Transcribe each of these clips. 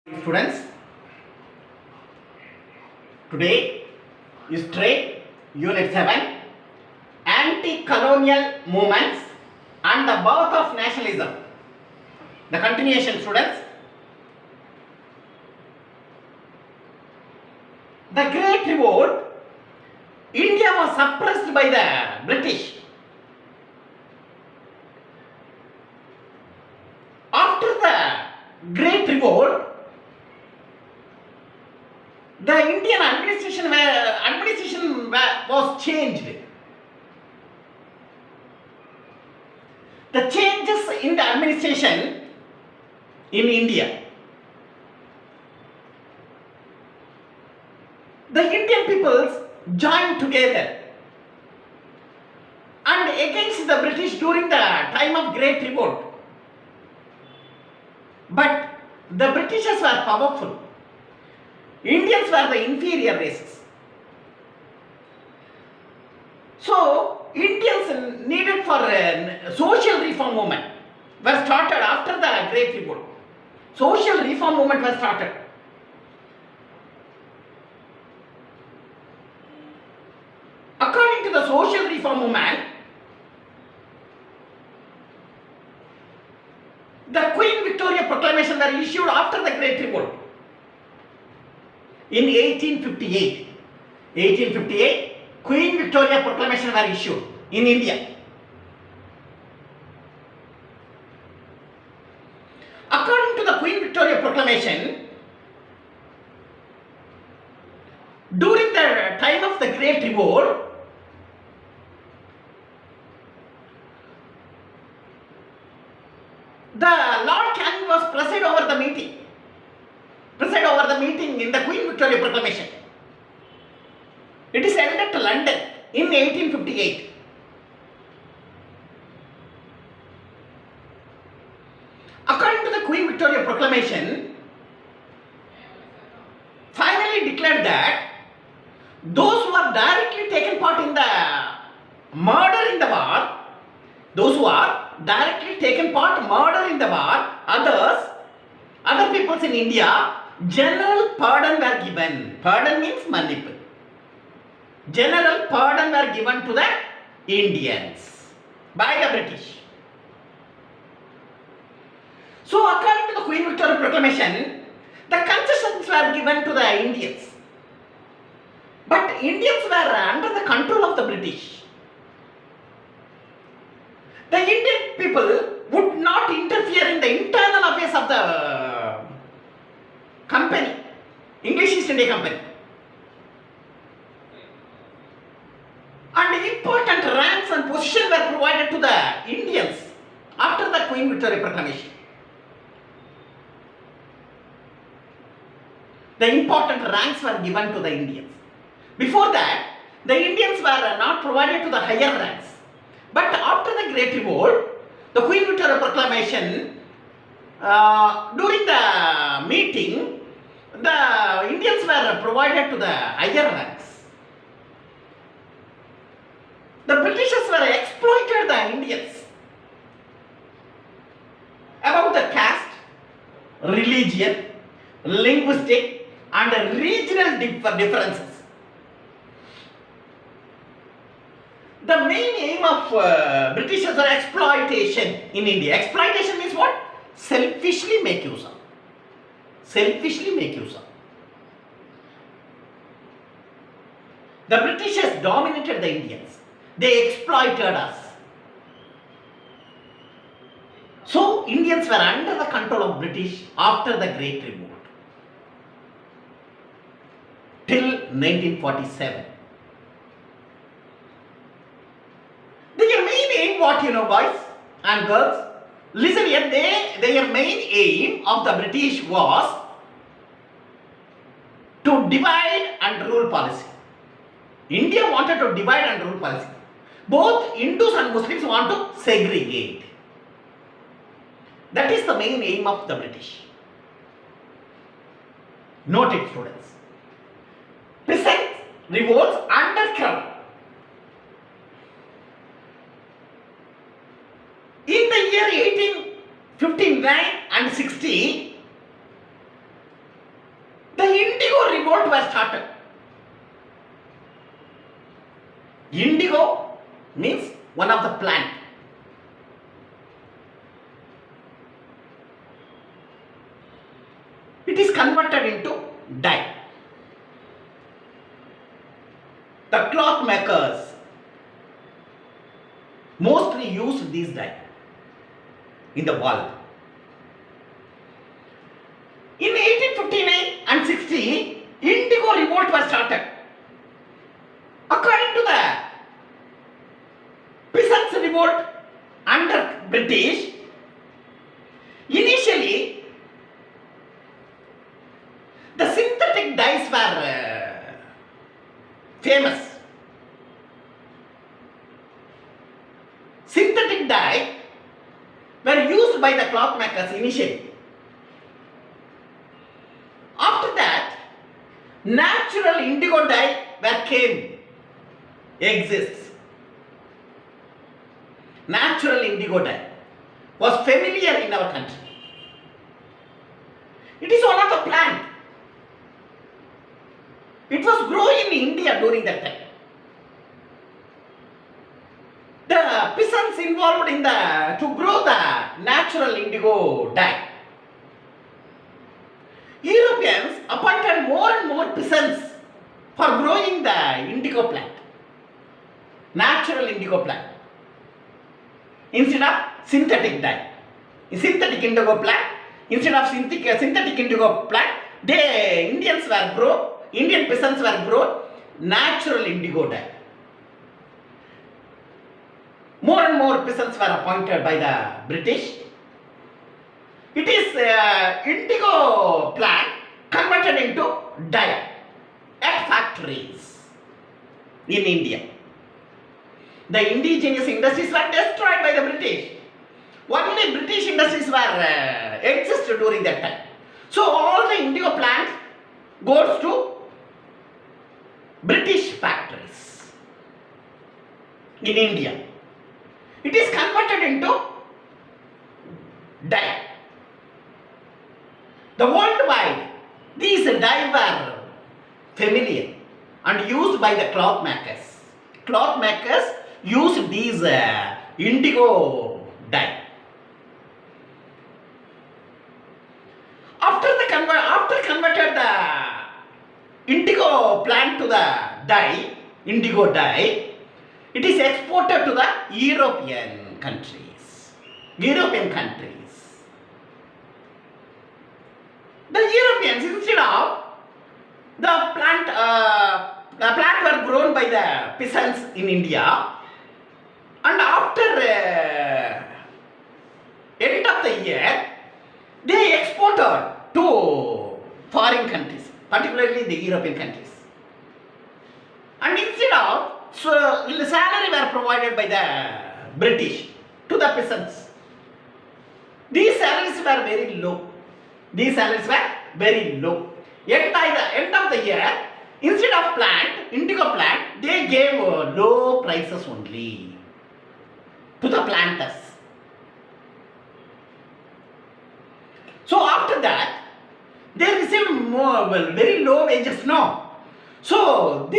Students, today is trade unit 7 anti-colonial movements and the birth of nationalism. The continuation, students. The Great Revolt, India was suppressed by the British. After the Great Revolt, the Indian administration was changed. The changes in the administration in India, the Indian peoples joined together and against the British during the time of Great Revolt. But the Britishers were powerful. Indians were the inferior races. So, Indians needed for a social reform movement were started after the Great Revolt. Social reform movement was started. According to the social reform movement, the Queen Victoria Proclamation were issued after the Great Revolt. In 1858, Queen Victoria Proclamation were issued in India. According to the Queen Victoria Proclamation, during the time of the Great Revolt, the Lord Canning was preside over the meeting in the Queen Victoria Proclamation. It is held at London in 1858. According to the Queen Victoria Proclamation, finally declared that those who are directly taken part in the murder in the war, other peoples in India, general pardon were given. Pardon means manipul. General pardon were given to the Indians by the British. So, according to the Queen Victoria Proclamation, the concessions were given to the Indians. But Indians were under the control of the British. The Indian people would not interfere in the internal affairs of the company, English East India Company. And important ranks and positions were provided to the Indians after the Queen Victoria Proclamation. The important ranks were given to the Indians. Before that, the Indians were not provided to the higher ranks. But after the Great Revolt, the Queen Victoria Proclamation, during the meeting, the Indians were provided to the higher ranks. The Britishers were exploited the Indians about the caste, religion, linguistic and regional differences. The main aim of Britishers was exploitation in India. Exploitation means what? Selfishly make use of. The Britishers dominated the Indians. They exploited us. So, Indians were under the control of British after the Great Revolt till 1947. Their main aim, what you know, boys and girls? Listen here, their main aim of the British was to divide and rule policy. India wanted to divide and rule policy. Both Hindus and Muslims want to segregate. That is the main aim of the British. Note it, students. Peasants, revolts, underground. In the year 1859 and 60, means one of the plant. It is converted into dye. The cloth makers mostly use these dye in the world. In 1859 and 60, indigo revolt was started. According to the peasants revolt under British, initially the synthetic dyes were famous. Synthetic dye were used by the cloth makers initially. After that, natural indigo dye exists. Natural indigo dye was familiar in our country. It is one of the plant. It was growing in India during that time. The peasants involved in to grow the natural indigo dye. Europeans appointed more and more peasants for growing the indigo plant, natural indigo plant, instead of synthetic dye. In synthetic indigo plant, instead of synthetic indigo plant, Indian peasants were grown natural indigo dye. More and more peasants were appointed by the British. It is indigo plant converted into dye at factories in India. The indigenous industries were destroyed by the British. Only British industries were existed during that time. So all the indigo plant goes to British factories in India. It is converted into dye. The worldwide, these dye were familiar and used by the cloth makers. Cloth makers use these indigo dye. After converted the indigo plant to the dye, indigo dye, it is exported to the European countries. The Europeans, instead of the plant were grown by the peasants in India, and after end of the year, they exported to foreign countries, particularly the European countries. And instead of, the salary were provided by the British to the peasants. These salaries were very low. By the end of the year, instead of indigo plant, they gave low prices only to the planters. So after that, they received very low wages now. So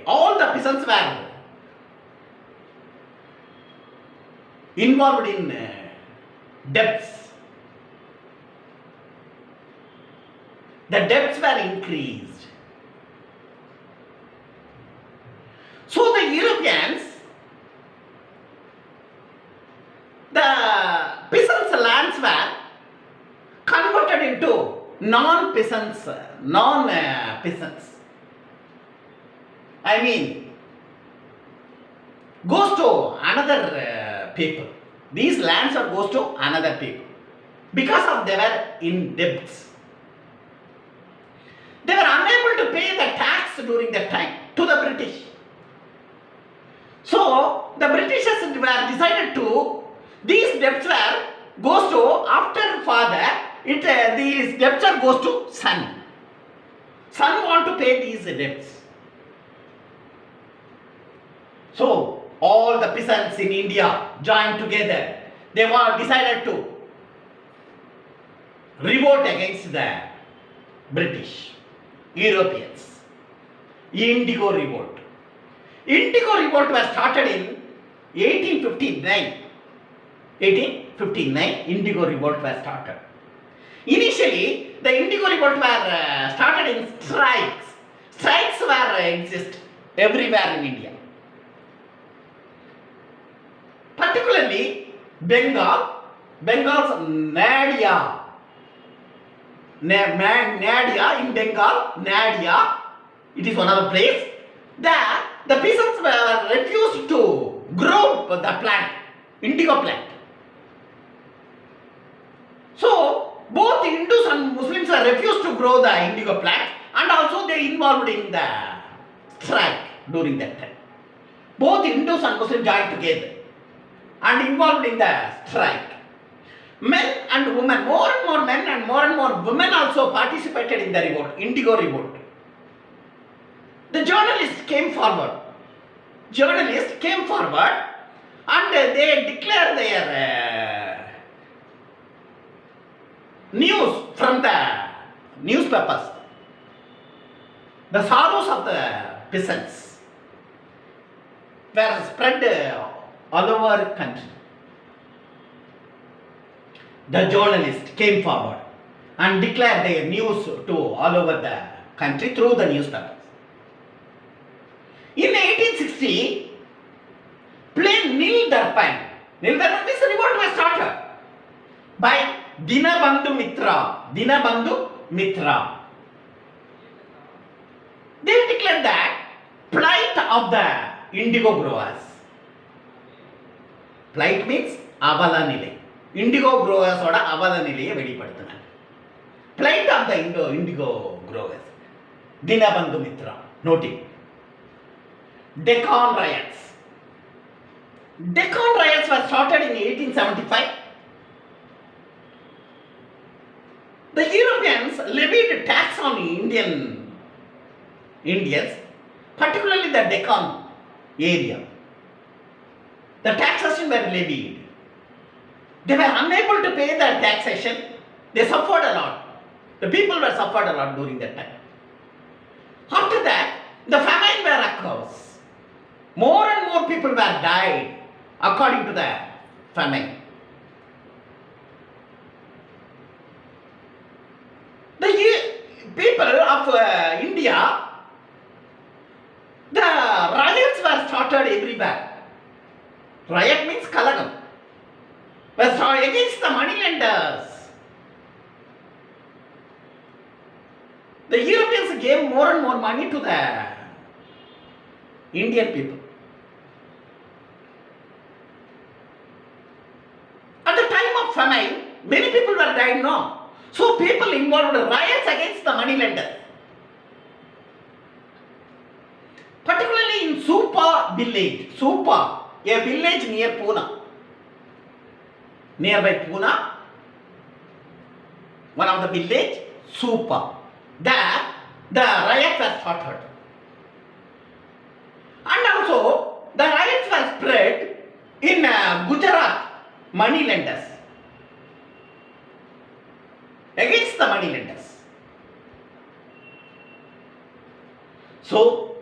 all the peasants were involved in debts. The debts were increased. So the Europeans, the peasants' lands were converted into non-peasants. I mean, goes to another people. These lands goes to another people because of they were in debts. They were unable to pay the tax during that time to the British. So the Britishers were decided to, these debts goes to, after father, these debts goes to son. Son want to pay these debts. So all the peasants in India joined together. They were decided to revolt against the British, Europeans. Indigo revolt. Indigo revolt was started in 1859, Indigo Revolt was started. Initially, the Indigo Revolt were started in strikes. Strikes were exist everywhere in India. Particularly Bengal's Nadia. Nadia in Bengal, Nadia, it is one of the place. There, the peasants were refused to grow the plant, indigo plant. So, both Hindus and Muslims are refused to grow the indigo plant, and also they involved in the strike during that time. Both Hindus and Muslims joined together and involved in the strike. Men and women, more and more men and more women also participated in the revolt, Indigo Revolt. The journalists came forward. And they declared their news from the newspapers. The sorrows of the peasants were spread all over the country. The journalists came forward and declared their news to all over the country through the newspapers. In 1860, plain Nil Darpan means the revolt was started by Dinabandhu Mitra. They declared that plight of the indigo growers. Plight means avala nilai. Indigo growers oda avala nilaiye velipaduthunaanga. Plight of the indigo growers. Dinabandhu Mitra. Noting. Deccan riots. Deccan riots were started in 1875. The Europeans levied tax on Indians, particularly the Deccan area. The taxation were levied. They were unable to pay the taxation. They suffered a lot. The people were suffered a lot during that time. After that, the famine were occurs. More and more people were died according to the famine. The people of India, the riots were started everywhere. Riot means kalagam. Were started against the moneylenders. The Europeans gave more and more money to the Indian people. At the time of famine, many people were dying now. So people involved in riots against the moneylenders. Particularly in Supa village. Supa, a village near Pune. Nearby Pune, one of the village, Supa. There, the riots were started. And also, the riots were spread in Gujarat, moneylenders. Against the moneylenders. So,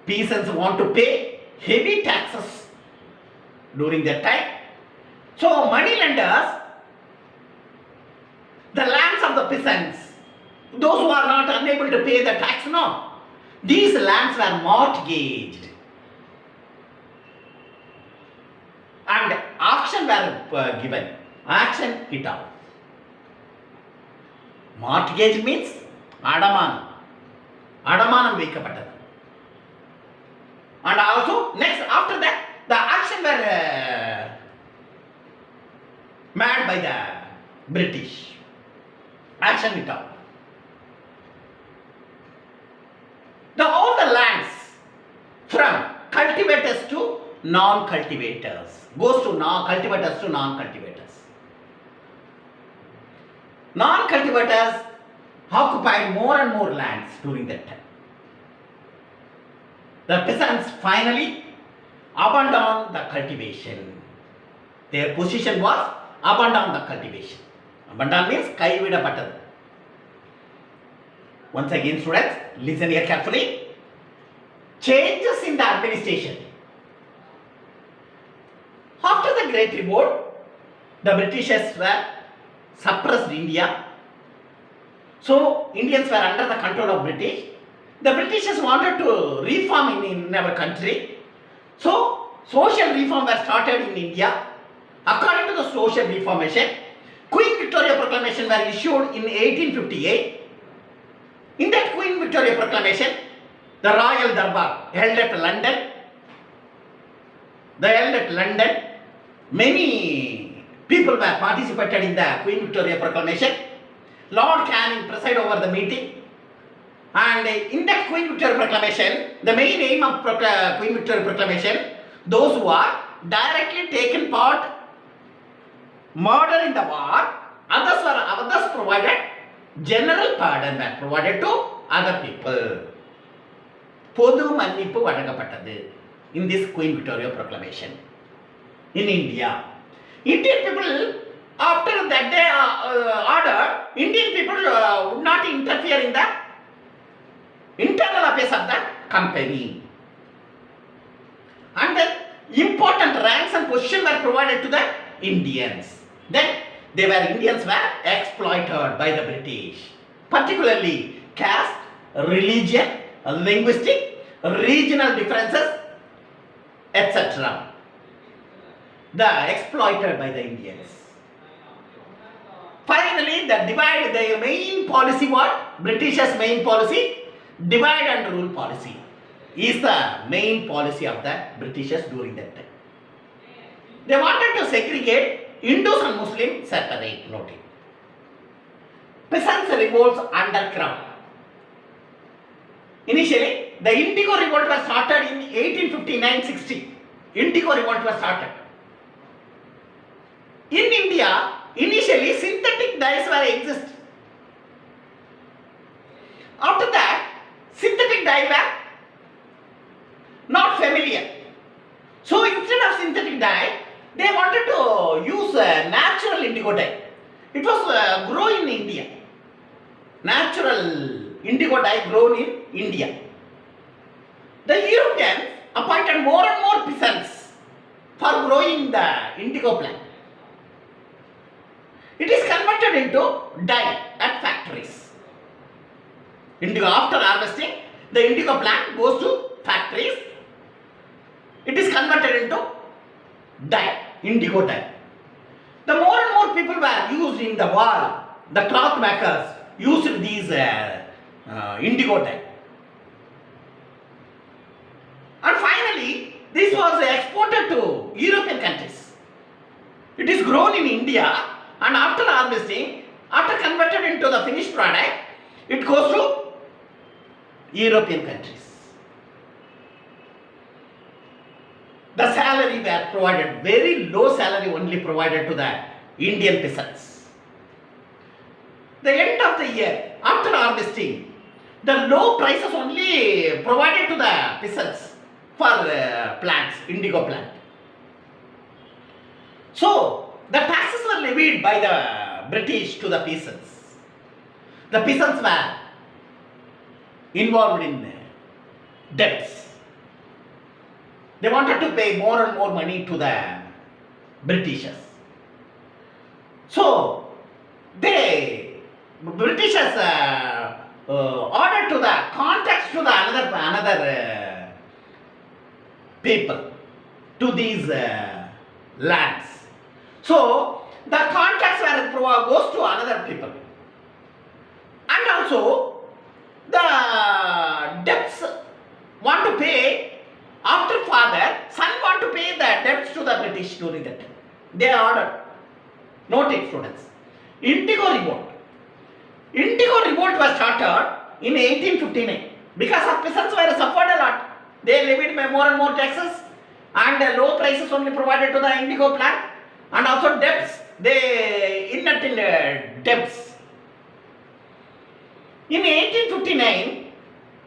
peasants want to pay heavy taxes during that time. So, moneylenders, the lands of the peasants, those who are not unable to pay the tax, no, these lands were mortgaged. And auction were given. Auction hit out. Mortgage means Adamanam. Adamanam veikkapattadu. And also, next, after that, the auction were made by the British. Auction hit out. All the lands from cultivators to non-cultivators goes to cultivators to non-cultivators. Non-cultivators occupied more and more lands during that time. The peasants finally abandoned the cultivation. Their position was abandon the cultivation. Abandon means kaividapattadu. Once again, students, listen here carefully. Changes in the administration. After the Great Revolt, the Britishers were suppressed India. So Indians were under the control of British. The Britishers wanted to reform in our country. So social reform was started in India. According to the social reformation, Queen Victoria Proclamation were issued in 1858. In that Queen Victoria Proclamation, the Royal Darbar held at London. Many people were participated in the Queen Victoria Proclamation. Lord Canning presided over the meeting. And in that Queen Victoria Proclamation, the main aim of Queen Victoria Proclamation, those who are directly taken part, murder in the war, others provided general pardon were provided to other people. பொது மன்னிப்பு வழங்கப்பட்டது in this Queen Victoria Proclamation in India. Indian people, after that day order, Indian people would not interfere in the internal affairs of the company. And then important ranks and positions were provided to the Indians. Then Indians were exploited by the British, particularly caste, religion, linguistic, regional differences, etc. The exploited by the Indians. Finally, the main policy, what? Britishers' main policy, divide and rule policy, is the main policy of the Britishers during that time. They wanted to segregate Hindus and Muslims separate. Note it. Peasants' revolts underground. Initially, the Indigo Revolt was started in 1859-60. Indigo Revolt was started. In India, initially synthetic dyes were exist. After that, synthetic dye were not familiar. So instead of synthetic dye, they wanted to use natural indigo dye. It was grown in India. Natural indigo dye grown in India. The Europeans appointed more and more peasants for growing the indigo plant. It is converted into dye at factories. Indigo, after harvesting, the indigo plant goes to factories. It is converted into dye, indigo dye. The more and more people were used in the wall. The cloth makers used these indigo dye. And finally, this was exported to European countries. It is grown in India, and after harvesting, after converted into the finished product, it goes to European countries. The salary were provided, very low salary only provided to the Indian peasants. The end of the year, after harvesting, the low prices only provided to the peasants for plants, indigo plant. So, the taxes were levied by the British to the peasants. The peasants were involved in debts. They wanted to pay more and more money to the Britishers. So, Britishers ordered to the contracts to the another people to these lands. So, the contracts goes to another people. And also, the debts want to pay. After father, son want to pay the debts to the British during that time. They ordered. Note it, students. Indigo Revolt. Indigo Revolt was started in 1859 because of peasants were suffered a lot. They levied more and more taxes and low prices only provided to the indigo plant, and also debts. They inherent debts. In 1859,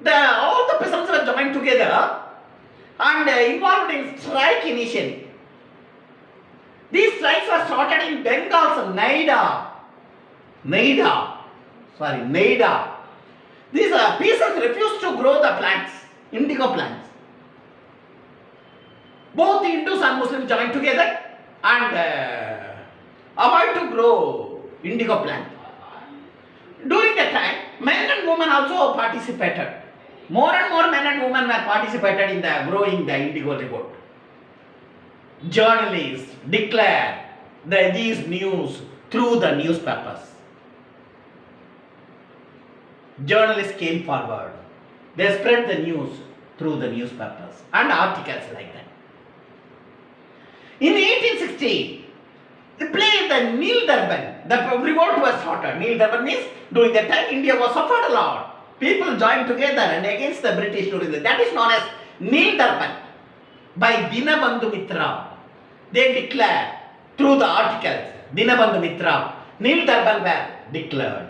all the peasants were joined together and involved in strike initially. These strikes were started in Bengal's Naida. These peasants refused to grow the plants, indigo plants. Both Hindus and Muslims joined together and avoid to grow indigo plant. During that time, men and women also participated. More and more men and women were participated in the growing the indigo report. Journalists declared these news through the newspapers. Journalists came forward. They spread the news through the newspapers and articles like that. In 1860, they played the Nil Durban. The revolt was started. Nil Durban means during that time India was suffered a lot. People joined together and against the British during that is known as Nil Durban by Dinabandhu Mitra. They declared through the articles, Dinabandhu Mitra, Nil Durban were declared.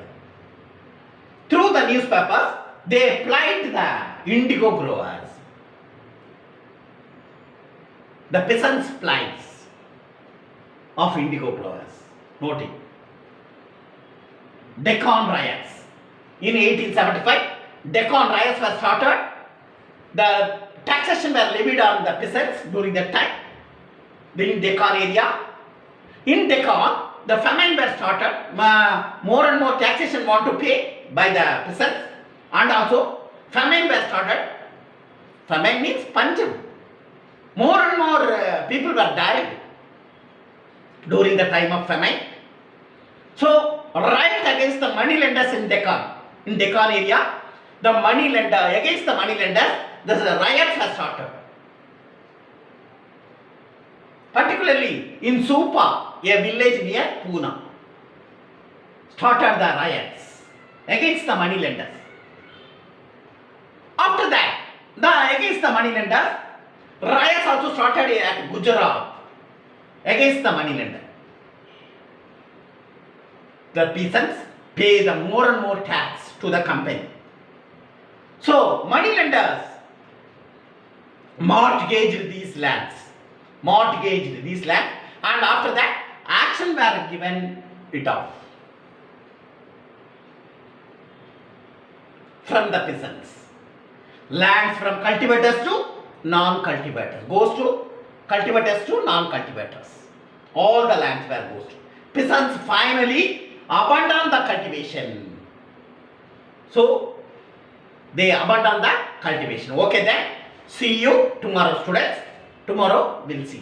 Through the newspapers, they plied the indigo growers. The peasants' plights of indigo growers. Noting. Deccan riots. In 1875, Deccan riots were started. The taxation were levied on the peasants during that time. In Deccan area. In Deccan, the famine were started. More and more taxation want to pay by the peasants. And also, famine were started. Famine means panjam. More and more people were died during the time of famine. So, riot against the money lenders in Deccan area, the money lender, against the money lenders, the riots have started. Particularly in Supa, a village near Pune, started the riots against the money lenders. After that, against the money lenders, riots also started at Gujarat against the money lender. The peasants pay the more and more tax to the company. So, money lenders mortgaged these lands. And after that, action were given it off from the peasants. Lands from cultivators to non-cultivators. Goes to cultivators to non-cultivators. All the lands were goes to. Peasants finally abandoned the cultivation. So, they abandoned the cultivation. Okay then. See you tomorrow, students. Tomorrow we'll see.